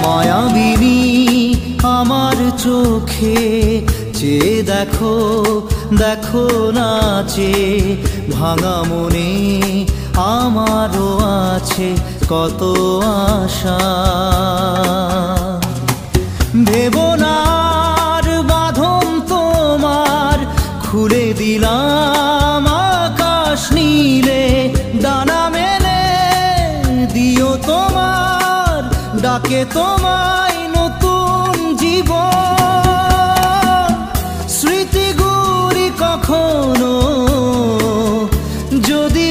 মায়াবিনী আমার চোখে চেয়ে দেখো, দেখো নাচে ভাঙা মনে আমারও আছে কত আশা। ভেবনার বাঁধন তোমার খুলে দিলাম আকাশ নীলে, ডানা মেলে দিও তোমার ডাকে তোমায় নতুন জীবন। স্মৃতিগুলি কখনো যদি